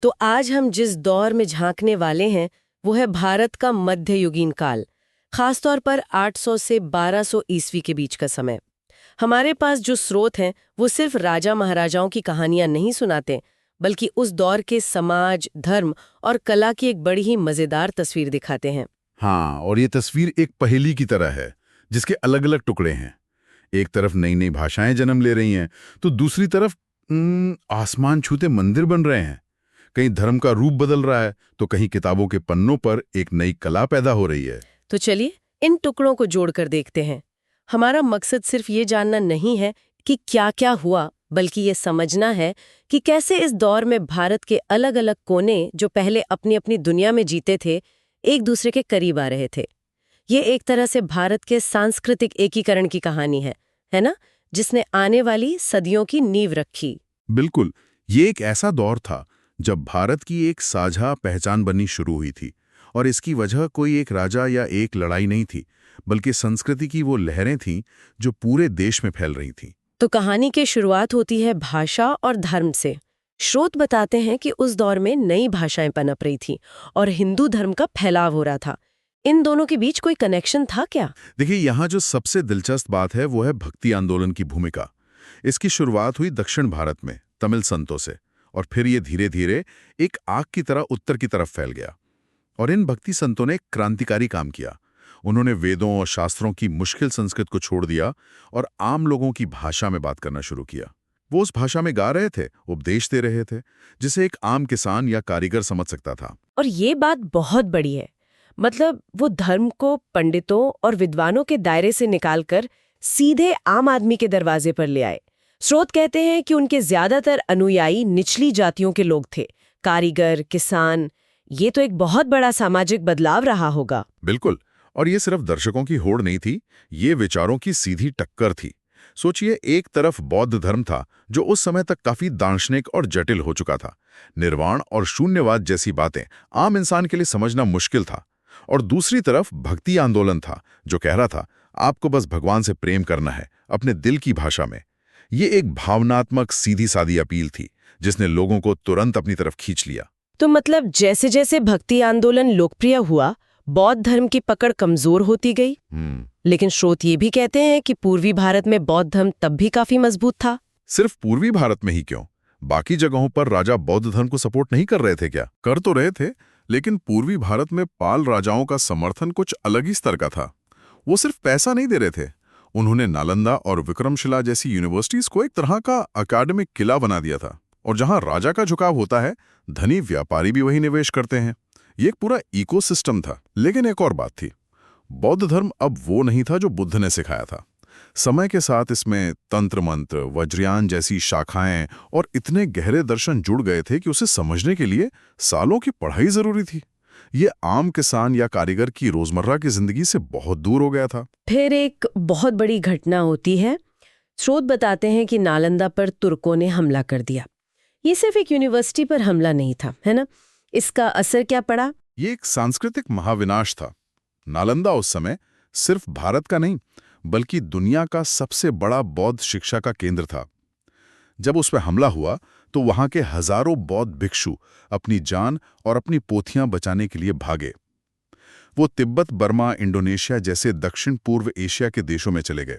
तो आज हम जिस दौर में झांकने वाले हैं वो है भारत का मध्ययुगीन काल, खासतौर पर 800 से 1200 ईस्वी के बीच का समय। हमारे पास जो स्रोत हैं वो सिर्फ राजा महाराजाओं की कहानियां नहीं सुनाते, बल्कि उस दौर के समाज, धर्म और कला की एक बड़ी ही मजेदार तस्वीर दिखाते हैं। हाँ, और ये तस्वीर एक पहेली की तरह है, जिसके अलग अलग टुकड़े हैं। एक तरफ नई नई भाषाएं जन्म ले रही हैं, तो दूसरी तरफ आसमान छूते मंदिर बन रहे हैं। कहीं धर्म का रूप बदल रहा है, तो कहीं किताबों के पन्नों पर एक नई कला पैदा हो रही है। तो चलिए इन टुकड़ों को जोड़कर देखते हैं। हमारा मकसद सिर्फ ये जानना नहीं है कि क्या क्या हुआ, बल्कि ये समझना है कि कैसे इस दौर में भारत के अलग अलग कोने, जो पहले अपनी अपनी दुनिया में जीते थे, एक दूसरे के करीब आ रहे थे। ये एक तरह से भारत के सांस्कृतिक एकीकरण की कहानी है ना, जिसने आने वाली सदियों की नींव रखी। बिल्कुल, ये एक ऐसा दौर था जब भारत की एक साझा पहचान बननी शुरू हुई थी, और इसकी वजह कोई एक राजा या एक लड़ाई नहीं थी, बल्कि संस्कृति की वो लहरें थीं जो पूरे देश में फैल रही थीं। तो कहानी की शुरुआत होती है भाषा और धर्म से। स्रोत बताते हैं कि उस दौर में नई भाषाएं पनप रही थीं और हिंदू धर्म का फैलाव हो रहा था। इन दोनों के बीच कोई कनेक्शन था क्या? देखिए, यहाँ जो सबसे दिलचस्प बात है वो है भक्ति आंदोलन की भूमिका। इसकी शुरुआत हुई दक्षिण भारत में तमिल संतों से, और फिर ये धीरे धीरे एक आग की तरह उत्तर की तरफ फैल गया। और इन भक्ति संतों ने एक क्रांतिकारी काम किया। उन्होंने वेदों और शास्त्रों की मुश्किल संस्कृत को छोड़ दिया और आम लोगों की भाषा में बात करना शुरू किया। वो उस भाषा में गा रहे थे, उपदेश दे रहे थे, जिसे एक आम किसान या कारीगर समझ सकता था। और ये बात बहुत बड़ी है। मतलब वो धर्म को पंडितों और विद्वानों के दायरे से निकालकर सीधे आम आदमी के दरवाजे पर ले आए। स्रोत कहते हैं कि उनके ज्यादातर अनुयायी निचली जातियों के लोग थे, कारीगर, किसान। ये तो एक बहुत बड़ा सामाजिक बदलाव रहा होगा। बिल्कुल, और ये सिर्फ दर्शकों की होड़ नहीं थी, ये विचारों की सीधी टक्कर थी। सोचिए, एक तरफ बौद्ध धर्म था जो उस समय तक काफी दार्शनिक और जटिल हो चुका था। निर्वाण और शून्यवाद जैसी बातें आम इंसान के लिए समझना मुश्किल था। और दूसरी तरफ भक्ति आंदोलन था जो कह रहा था, आपको बस भगवान से प्रेम करना है, अपने दिल की भाषा में। ये एक भावनात्मक सीधी सादी अपील थी जिसने लोगों को तुरंत अपनी तरफ खींच लिया। तो मतलब जैसे जैसे भक्ति आंदोलन लोकप्रिय हुआ, बौद्ध धर्म की पकड़ कमजोर होती गई। लेकिन स्रोत ये भी कहते हैं कि पूर्वी भारत में बौद्ध धर्म तब भी काफी मजबूत था। सिर्फ पूर्वी भारत में ही क्यों, बाकी जगहों पर राजा बौद्ध धर्म को सपोर्ट नहीं कर रहे थे क्या? कर तो रहे थे, लेकिन पूर्वी भारत में पाल राजाओं का समर्थन कुछ अलग ही स्तर का था। वो सिर्फ पैसा नहीं दे रहे थे, उन्होंने नालंदा और विक्रमशिला जैसी यूनिवर्सिटीज को एक तरह का अकादमिक किला बना दिया था। और जहां राजा का झुकाव होता है, धनी व्यापारी भी वही निवेश करते हैं। ये एक पूरा इकोसिस्टम था। लेकिन एक और बात थी, बौद्ध धर्म अब वो नहीं था जो बुद्ध ने सिखाया था। समय के साथ इसमें तंत्र मंत्र, वज्रयान जैसी शाखाएं और इतने गहरे दर्शन जुड़ गए थे कि उसे समझने के लिए सालों की पढ़ाई जरूरी थी। ये आम किसान या कारीगर की रोजमर्रा की जिंदगी से बहुत दूर हो गया था। फिर एक बहुत बड़ी घटना होती है। स्रोत बताते हैं कि नालंदा पर तुर्कों ने हमला कर दिया। ये सिर्फ एक यूनिवर्सिटी पर हमला नहीं था, है ना? इसका असर क्या पड़ा? ये एक सांस्कृतिक महाविनाश था। नालंदा उस समय सिर्फ भारत का नहीं, बल्कि दुनिया का सबसे बड़ा बौद्ध शिक्षा का केंद्र था। जब उस पर हमला हुआ तो वहां के हजारों बौद्ध भिक्षु अपनी जान और अपनी पोथियां बचाने के लिए भागे। वो तिब्बत, बर्मा, इंडोनेशिया जैसे दक्षिण पूर्व एशिया के देशों में चले गए।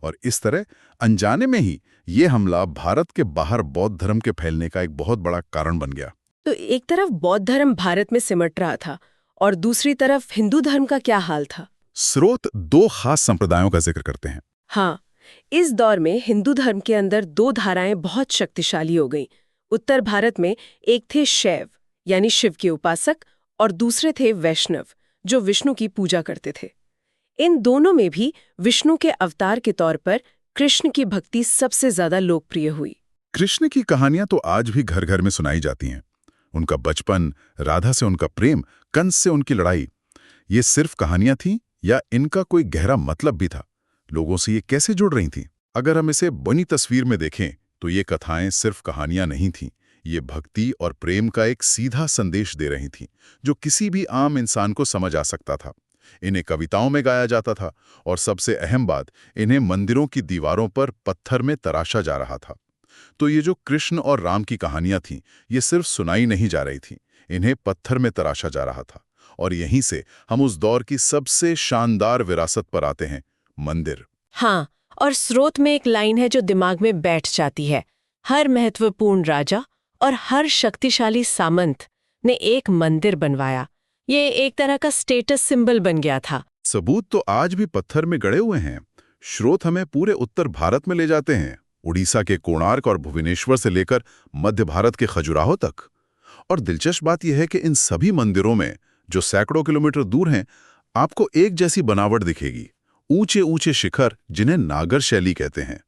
और इस तरह अनजाने में ही ये हमला भारत के बाहर बौद्ध धर्म के फैलने का एक बहुत बड़ा कारण बन गया। तो एक तरफ बौद्ध धर्म भारत में सिमट रहा था और दूसरी तरफ हिंदू धर्म का क्या हाल था? स्रोत दो खास संप्रदायों का जिक्र करते हैं। हाँ, इस दौर में हिंदू धर्म के अंदर दो धाराएं बहुत शक्तिशाली हो गईं। उत्तर भारत में एक थे शैव यानी शिव के उपासक, और दूसरे थे वैष्णव जो विष्णु की पूजा करते थे। इन दोनों में भी विष्णु के अवतार के तौर पर कृष्ण की भक्ति सबसे ज्यादा लोकप्रिय हुई। कृष्ण की कहानियां तो आज भी घर घर में सुनाई जाती हैं। उनका बचपन, राधा से उनका प्रेम, कंस से उनकी लड़ाई, ये सिर्फ कहानियां थीं या इनका कोई गहरा मतलब भी था? लोगों से ये कैसे जुड़ रही थीं? अगर हम इसे बनी तस्वीर में देखें तो ये कथाएं सिर्फ कहानियां नहीं थीं, ये भक्ति और प्रेम का एक सीधा संदेश दे रही थीं, जो किसी भी आम इंसान को समझ आ सकता था। इन्हें कविताओं में गाया जाता था, और सबसे अहम बात, इन्हें मंदिरों की दीवारों पर पत्थर में तराशा जा रहा था। तो ये जो कृष्ण और राम की कहानियां थीं, ये सिर्फ सुनाई नहीं जा रही थीं, इन्हें पत्थर में तराशा जा रहा था। और यहीं से हम उस दौर की सबसे शानदार विरासत पर आते हैं, मंदिर। हाँ, और स्रोत में एक लाइन है जो दिमाग में बैठ जाती है। हर महत्वपूर्ण राजा और हर शक्तिशाली सामंत ने एक मंदिर बनवाया। ये एक तरह का स्टेटस सिंबल बन गया था। सबूत तो आज भी पत्थर में गड़े हुए हैं। स्रोत हमें पूरे उत्तर भारत में ले जाते हैं, उड़ीसा के कोणार्क और भुवनेश्वर से लेकर मध्य भारत के खजुराहो तक। और दिलचस्प बात यह है कि इन सभी मंदिरों में, जो सैकड़ों किलोमीटर दूर हैं, आपको एक जैसी बनावट दिखेगी। ऊंचे ऊंचे शिखर, जिन्हें नागर शैली कहते हैं।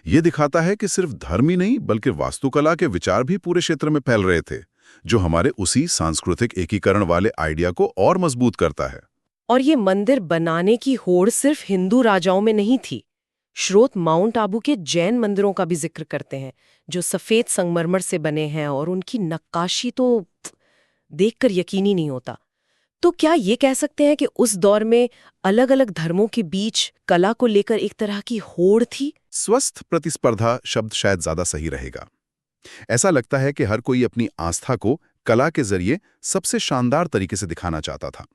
ये दिखाता है कि सिर्फ धर्म ही नहीं, बल्कि वास्तुकला के विचार भी पूरे क्षेत्र में फैल रहे थे, जो हमारे उसी सांस्कृतिक एकीकरण वाले आइडिया को और मजबूत करता है। और ये मंदिर बनाने की होड़ सिर्फ हिंदू राजाओं में नहीं थी। स्रोत माउंट आबू के जैन मंदिरों का भी जिक्र करते हैं, जो सफेद संगमरमर से बने हैं, और उनकी नक्काशी तो देखकर यकीन ही नहीं होता। तो क्या ये कह सकते हैं कि उस दौर में अलग अलग धर्मों के बीच कला को लेकर एक तरह की होड़ थी? स्वस्थ प्रतिस्पर्धा शब्द शायद ज्यादा सही रहेगा। ऐसा लगता है कि हर कोई अपनी आस्था को कला के जरिए सबसे शानदार तरीके से दिखाना चाहता था।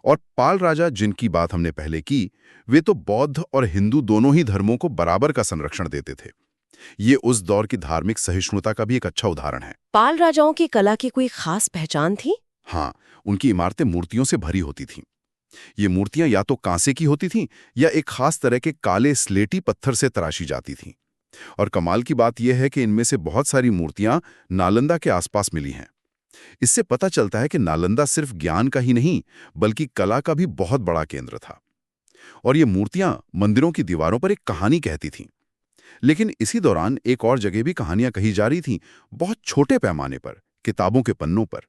और पाल राजा, जिनकी बात हमने पहले की, वे तो बौद्ध और हिंदू दोनों ही धर्मों को बराबर का संरक्षण देते थे। ये उस दौर की धार्मिक सहिष्णुता का भी एक अच्छा उदाहरण है। पाल राजाओं की कला की कोई खास पहचान थी? हाँ, उनकी इमारतें मूर्तियों से भरी होती थीं। ये मूर्तियां या तो कांसे की होती थीं या एक खास तरह के काले स्लेटी पत्थर से तराशी जाती थीं। और कमाल की बात यह है कि इनमें से बहुत सारी मूर्तियां नालंदा के आसपास मिली हैं। इससे पता चलता है कि नालंदा सिर्फ ज्ञान का ही नहीं, बल्कि कला का भी बहुत बड़ा केंद्र था। और ये मूर्तियां मंदिरों की दीवारों पर एक कहानी कहती थीं। लेकिन इसी दौरान एक और जगह भी कहानियां कही जा रही थीं, बहुत छोटे पैमाने पर, किताबों के पन्नों पर।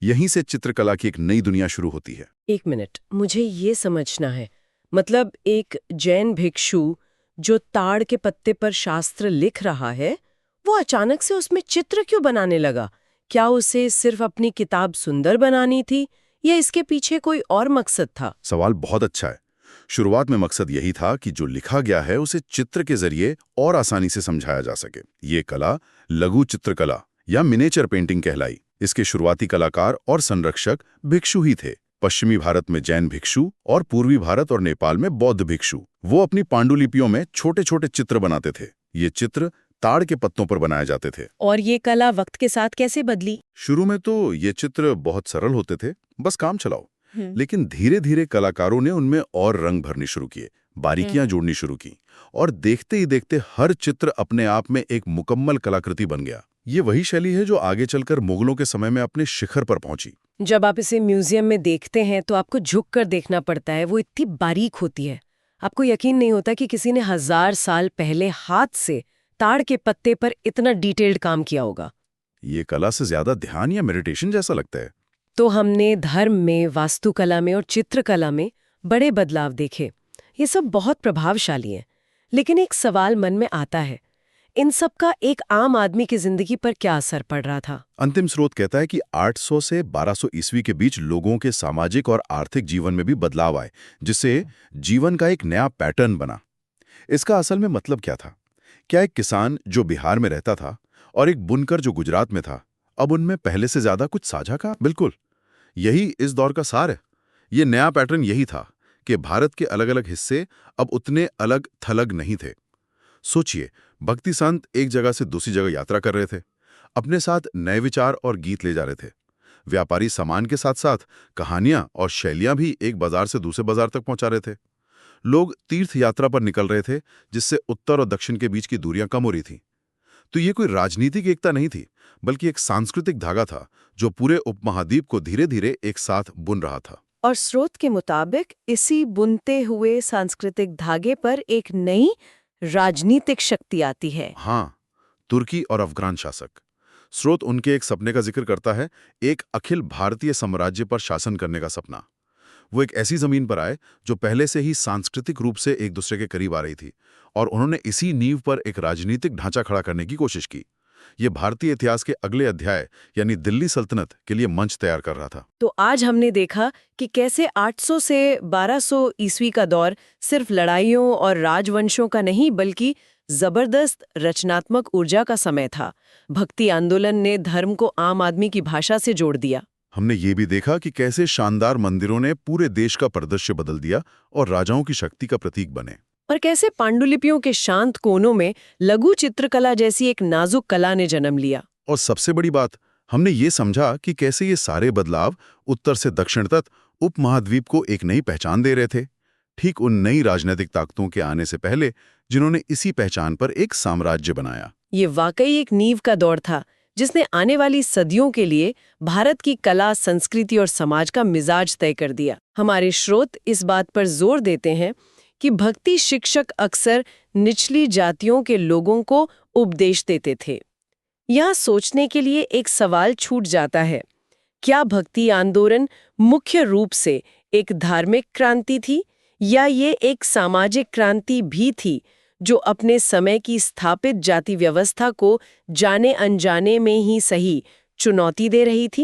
यहीं से चित्रकला की एक नई दुनिया शुरू होती है। एक मिनट, मुझे ये समझना है। मतलब एक जैन भिक्षु जो ताड़ के पत्ते पर शास्त्र लिख रहा है, वो अचानक से उसमें चित्र क्यों बनाने लगा? क्या उसे सिर्फ अपनी किताब सुंदर बनानी थी, या इसके पीछे कोई और मकसद था? सवाल बहुत अच्छा है। शुरुआत में मकसद यही था कि जो लिखा गया है उसे चित्र के जरिए और आसानी से समझाया जा सके। ये कला लघु चित्रकला या मिनिएचर पेंटिंग कहलाई। इसके शुरुआती कलाकार और संरक्षक भिक्षु ही थे। पश्चिमी भारत में जैन भिक्षु और पूर्वी भारत और नेपाल में बौद्ध भिक्षु। वो अपनी पांडुलिपियों में छोटे छोटे चित्र बनाते थे। ये चित्र ताड़ के पत्तों पर बनाए जाते थे। और ये कला वक्त के साथ कैसे बदली? शुरू में तो ये चित्र बहुत सरल होते थे, बस काम चलाओ। लेकिन धीरे धीरे कलाकारों ने उनमें और रंग भरने शुरू किए, बारीकियां जोड़नी शुरू की, और देखते ही देखते हर चित्र अपने आप में एक मुकम्मल कलाकृति बन गया। ये वही शैली है जो आगे चलकर मुगलों के समय में अपने शिखर पर पहुंची। जब आप इसे म्यूजियम में देखते हैं तो आपको झुककर देखना पड़ता है, वो इतनी बारीक होती है। आपको यकीन नहीं होता कि किसी ने 1000 साल पहले हाथ से ताड़ के पत्ते पर इतना डिटेल्ड काम किया होगा। ये कला से ज्यादा ध्यान या मेडिटेशन जैसा लगता है। तो हमने धर्म में, वास्तुकला में और चित्रकला में बड़े बदलाव देखे। ये सब बहुत प्रभावशाली है। लेकिन एक सवाल मन में आता है, इन सब का एक आम आदमी की जिंदगी पर क्या असर पड़ रहा था? अंतिम स्रोत कहता है कि 800 से 1200 ईस्वी के बीच लोगों के सामाजिक और आर्थिक जीवन में भी बदलाव आए, जिससे जीवन का एक नया पैटर्न बना। इसका असल में मतलब क्या था? क्या एक किसान जो बिहार में रहता था और एक बुनकर जो गुजरात में था, अब उनमें पहले से ज्यादा कुछ साझा का? बिल्कुल, यही इस दौर का सार है। ये नया पैटर्न यही था कि भारत के अलग अलग हिस्से अब उतने अलग थलग नहीं थे। सोचिए, भक्ति संत एक जगह से दूसरी जगह यात्रा कर रहे थे, अपने साथ नए विचार और गीत ले जा रहे थे। व्यापारी सामान के साथ साथ कहानियां और शैलियां भी एक बाजार से दूसरे बाजार तक पहुंचा रहे थे। लोग तीर्थ यात्रा पर निकल रहे थे, जिससे उत्तर और दक्षिण के बीच की दूरियां कम हो रही थीं। तो ये कोई राजनीतिक एकता नहीं थी, बल्कि एक सांस्कृतिक धागा था जो पूरे उपमहाद्वीप को धीरे धीरे एक साथ बुन रहा था। और स्रोत के मुताबिक इसी बुनते हुए सांस्कृतिक धागे पर एक नई राजनीतिक शक्ति आती है। हाँ, तुर्की और अफगान शासक। स्रोत उनके एक सपने का जिक्र करता है, एक अखिल भारतीय साम्राज्य पर शासन करने का सपना। वो एक ऐसी जमीन पर आए जो पहले से ही सांस्कृतिक रूप से एक दूसरे के करीब आ रही थी, और उन्होंने इसी नींव पर एक राजनीतिक ढांचा खड़ा करने की कोशिश की। ये भारतीय इतिहास के अगले अध्याय यानी दिल्ली सल्तनत के लिए मंच तैयार कर रहा था। तो आज हमने देखा कि कैसे 800 से 1200 ईस्वी का दौर सिर्फ लड़ाइयों और राजवंशों का नहीं, बल्कि जबरदस्त रचनात्मक ऊर्जा का समय था। भक्ति आंदोलन ने धर्म को आम आदमी की भाषा से जोड़ दिया। हमने ये भी देखा कि कैसे शानदार मंदिरों ने पूरे देश का परिदृश्य बदल दिया और राजाओं की शक्ति का प्रतीक बने। और कैसे पांडुलिपियों के शांत कोनों में लघु चित्रकला जैसी एक नाजुक कला ने जन्म लिया। और सबसे बड़ी बात, हमने ये समझा कि कैसे ये सारे बदलाव उत्तर से दक्षिण तक उपमहाद्वीप को एक नई पहचान दे रहे थे, ठीक उन नई राजनीतिक ताकतों के आने से पहले जिन्होंने इसी पहचान पर एक साम्राज्य बनाया। ये वाकई एक नींव का दौर था जिसने आने वाली सदियों के लिए भारत की कला, संस्कृति और समाज का मिजाज तय कर दिया। हमारे स्रोत इस बात पर जोर देते हैं कि भक्ति शिक्षक अक्सर निचली जातियों के लोगों को उपदेश देते थे। यहाँ सोचने के लिए एक सवाल छूट जाता है, क्या भक्ति आंदोलन मुख्य रूप से एक धार्मिक क्रांति थी या ये एक सामाजिक क्रांति भी थी जो अपने समय की स्थापित जाति व्यवस्था को जाने अनजाने में ही सही चुनौती दे रही थी?